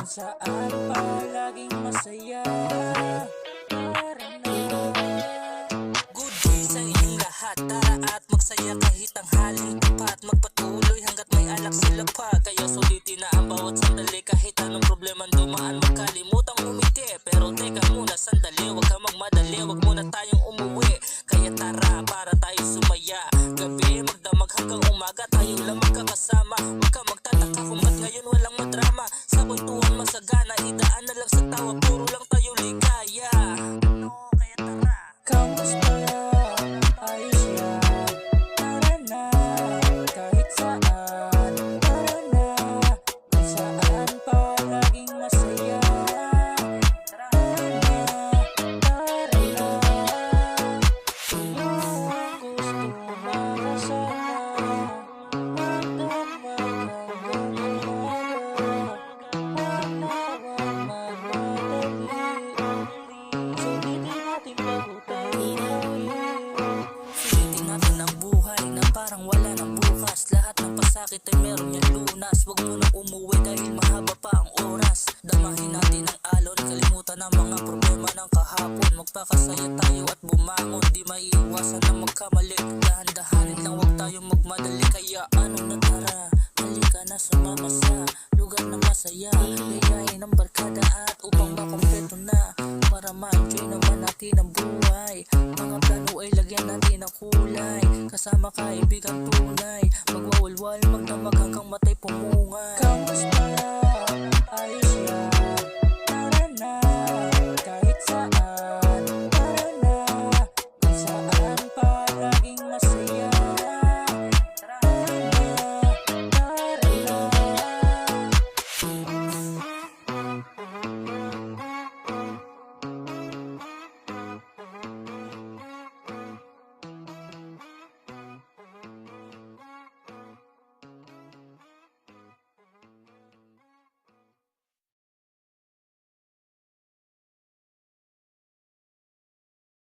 saan palaging masaya. Tara na. Good day sa inyong lahat, tara at magsaya kahit ang halin tapat. Magpatuloy hanggat may alak sila pa. Kaya sulitin na ang bawat sandali kahit anong problemang dumaan. Magkalimutang umiti, pero teka muna sandali. Huwag ka magmadali, huwag muna tayong umuwi. Kaya tara para tayo sumaya. Gabi magdamag hanggang umaga, tayo lang magkakasama. Huwag ka magtataka kung ba't ngayon walang madrama. Sa kwentuhan masagana, idaan na lang sa tawa. Puro lang tayo ligaya. Kaya tara. Kamusta? Ayos yan. Tara na. Kahit saan. Tara na. Kung saan palaging masaya. Tara na. Tara na. Sino ang gusto makasama? Sulitin natin ang buhay na parang wala ng bukas. Lahat ng pasakit ay meron yung lunas. Huwag mo nang umuwi dahil mahaba pa ang oras. Damahin natin ang alon, kalimutan ang mga problema ng kahapon. Magpakasaya tayo at bumangon, di maiiwasan na magkamali. Dahan-dahanin lang, huwag tayong magmadali. Kaya ano na tara, halika na sumama sa lugar na masaya. Gayahin ang barkada at upang makumpleto na, para ma-enjoy naman natin ang buhay. Mga plano ay lagyan natin ng kulay. Kasama kaibigan tunay, magwawalwal, magdamag hanggang matay pumungay. Kamusta?